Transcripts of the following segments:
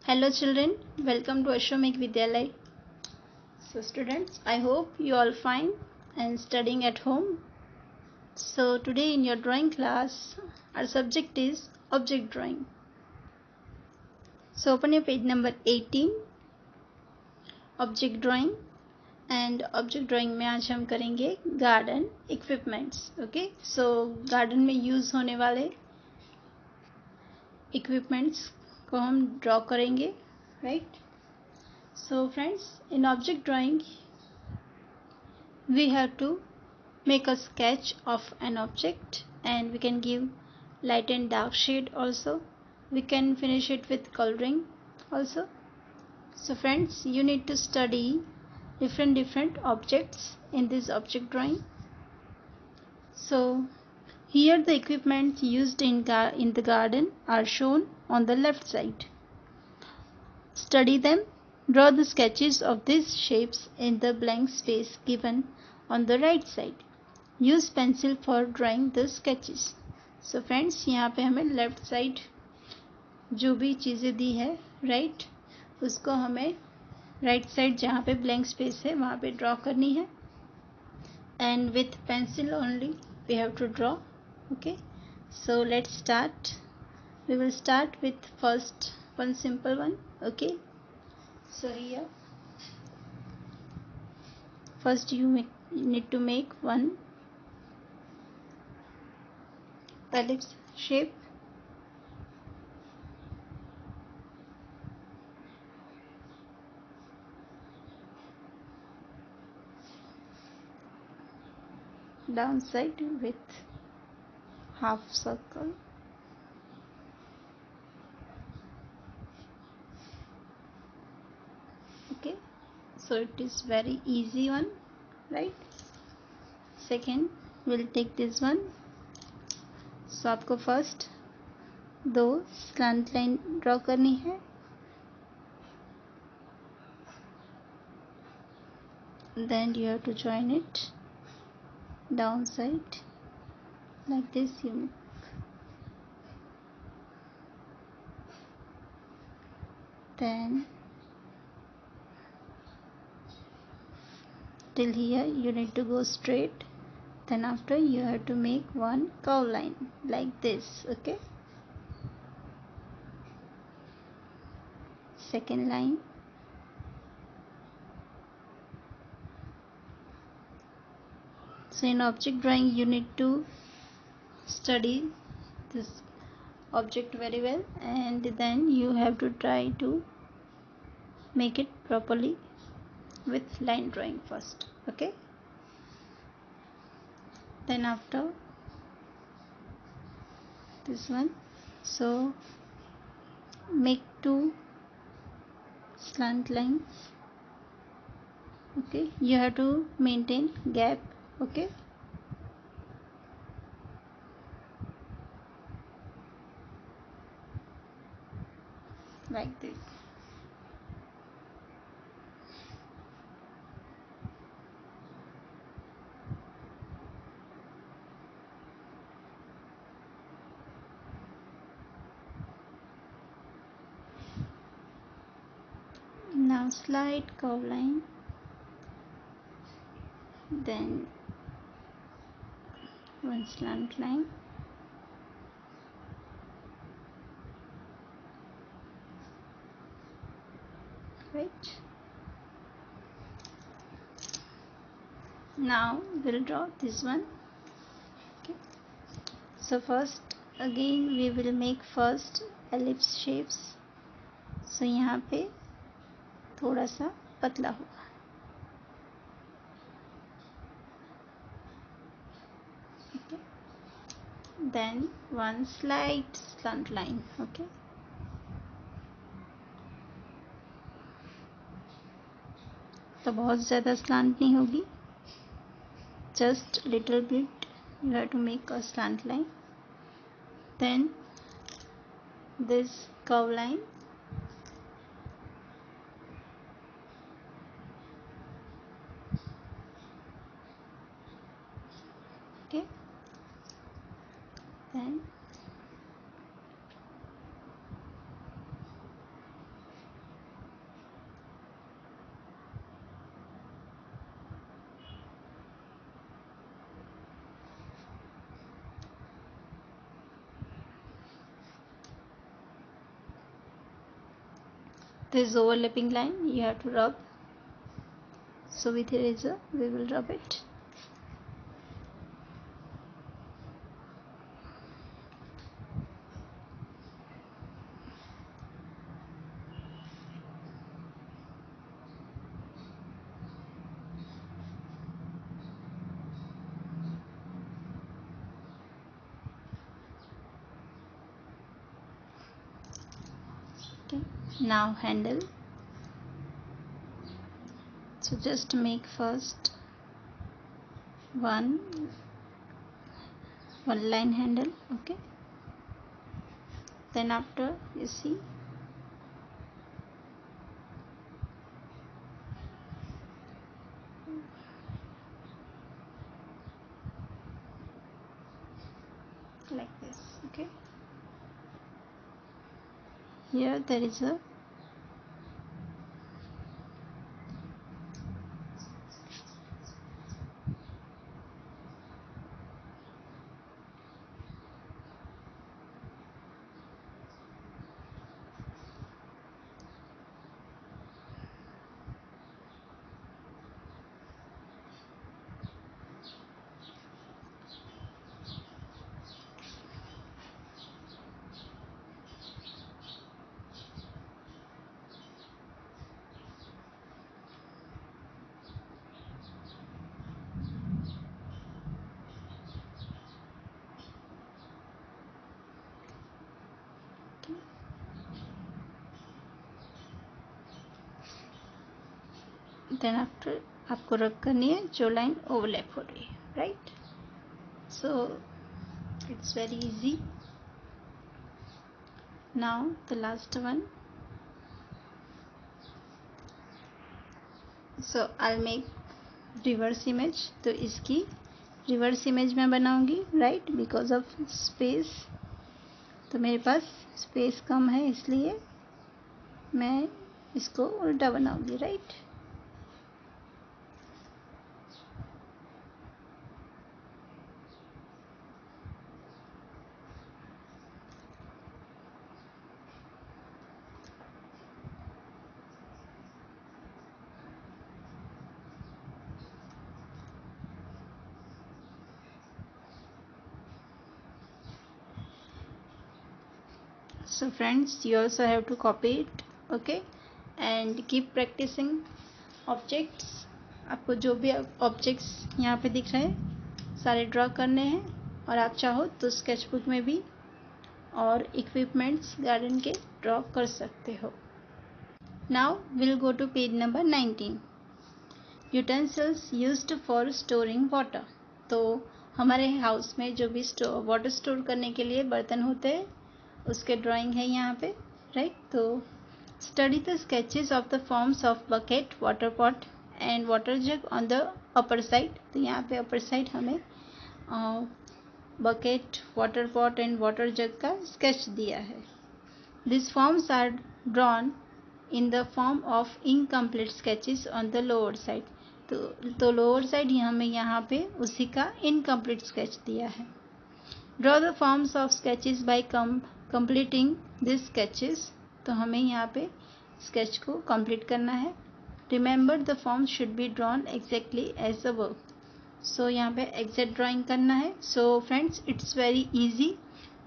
Hello children, welcome to Ashramik Vidyalay. So students, I hope you all fine and studying at home. So today in your drawing class, our subject is object drawing. So open your page number 18, object drawing. And object drawing में आज हम करेंगे garden equipments. Okay, सो garden में use होने वाले equipments को हम draw करेंगे, right. So friends, in object drawing we have to make a sketch of an object and we can give light and dark shade also. We can finish it with coloring also. So friends, you need to study different objects in this object drawing. So here the equipment used in the garden are shown on the left side. Study them. Draw the sketches of these shapes in the blank space given on the right side. Use pencil for drawing the sketches. So friends, यहाँ पे हमें left side जो भी चीज़ें दी है, right, उसको हमें right side जहाँ पे ब्लैंक स्पेस है वहाँ पे ड्रॉ करनी है. And with pencil only we have to draw. Okay, so let's start. We will start with first one simple one. Okay, so here first you need to make one ellipse shape. Downside with half circle. Okay, so it is very easy one, right. Second, we'll take this one. So आपको first दो slant line draw करनी है. Then you have to join it downside like this. You then till here you need to go straight. Then after you have to make one curve line like this. Okay, second line. So in object drawing you need to study this object very well and then you have to try to make it properly with line drawing first. Okay, then after this one, so make two slant lines. Okay, you have to maintain gap. Okay, like this. Now slight curve line, then one slant line, right. Now we'll draw this one. Okay, so first again we will make first ellipse shapes. So यहाँ पे थोड़ा सा पतला होगा. Okay, then one slight slant line. Okay, तो बहुत ज़्यादा slant नहीं होगी, just little bit you have to make a slant line. Then this curve line. Okay, then this overlapping line you have to rub. So with eraser we will rub it. Okay, now handle. So just make first one line handle. Okay, then after you see like this. Okay, here there is a then after आपको rub करनी है जो line overlap हो रही है, right. So it's very easy. Now the last one. So I make reverse image. तो इसकी reverse image मैं बनाऊंगी, राइट, बिकॉज ऑफ स्पेस. तो मेरे पास स्पेस कम है इसलिए मैं इसको उल्टा बनाऊंगी, right. So friends, you also have to copy it, okay, and keep practicing objects. आपको जो भी ऑब्जेक्ट्स यहाँ पे दिख रहे हैं सारे ड्रॉ करने हैं, और आप चाहो तो स्केचबुक में भी और इक्विपमेंट्स गार्डन के ड्रॉ कर सकते हो. Now will go to page number 19. Utensils used for storing water. तो हमारे हाउस में जो भी वाटर स्टोर करने के लिए बर्तन होते हैं उसके ड्राइंग है यहाँ पे, राइट. तो study the sketches of the forms of bucket, water pot and water jug on the upper side. तो यहाँ पे अपर साइड हमें bucket, water pot and water jug का स्केच दिया है. This forms are drawn in the form of incomplete sketches on the lower side. तो lower side हमें यहाँ पे उसी का इनकम्प्लीट स्केच दिया है. Draw the forms of sketches by completing this sketches. तो हमें यहाँ पे स्केच को कंप्लीट करना है. Remember the form should be drawn exactly as the work. So यहाँ पे एग्जैक्ट ड्राइंग करना है. So friends, it's very easy.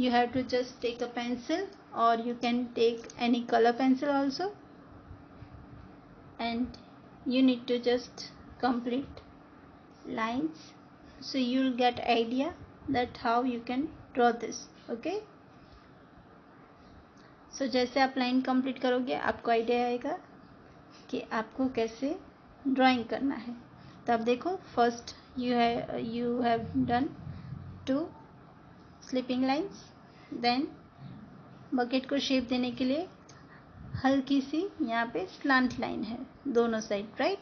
You have to just take a pencil और you can take any colour pencil also, and you need to just complete lines so you'll get idea that how you can draw this. Okay, so जैसे आप line complete करोगे आपको idea आएगा कि आपको कैसे drawing करना है. तो आप देखो, first you have done 2 sleeping lines. Then bucket को शेप देने के लिए हल्की सी यहाँ पे स्लांट लाइन है दोनों साइड, राइट.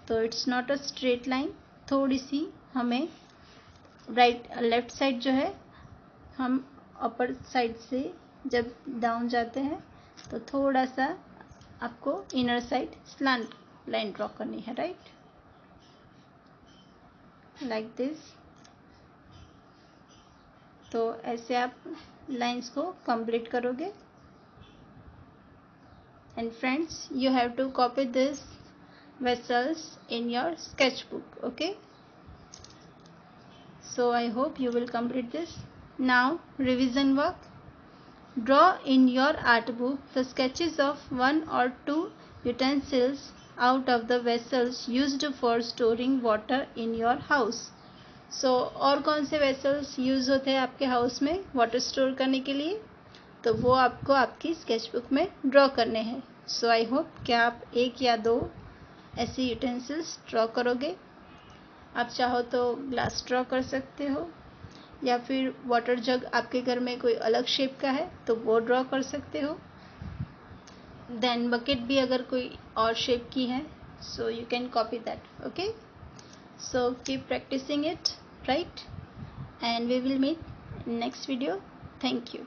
तो it's not a straight line. थोड़ी सी हमें लेफ्ट साइड जो है, हम अपर साइड से जब डाउन जाते हैं तो थोड़ा सा आपको inner side slant line draw करनी है, राइट, लाइक दिस. तो ऐसे आप लाइंस को कंप्लीट करोगे. and friends, you have to copy this vessels in your sketchbook. Okay, so I hope you will complete this. Now revision work. Draw in your art book the sketches of 1 or 2 utensils out of the vessels used for storing water in your house. So और कौन से vessels use होते हैं आपके house में water store करने के लिए, तो वो आपको आपकी स्केचबुक में ड्रॉ करने हैं. सो आई होप कि आप 1 या 2 ऐसे यूटेंसिल्स ड्रॉ करोगे. आप चाहो तो ग्लास ड्रॉ कर सकते हो, या फिर वाटर जग आपके घर में कोई अलग शेप का है तो वो ड्रॉ कर सकते हो. देन बकेट भी अगर कोई और शेप की है, so you can copy that. Okay, so keep practicing it, right? And we will meet in next video. Thank you.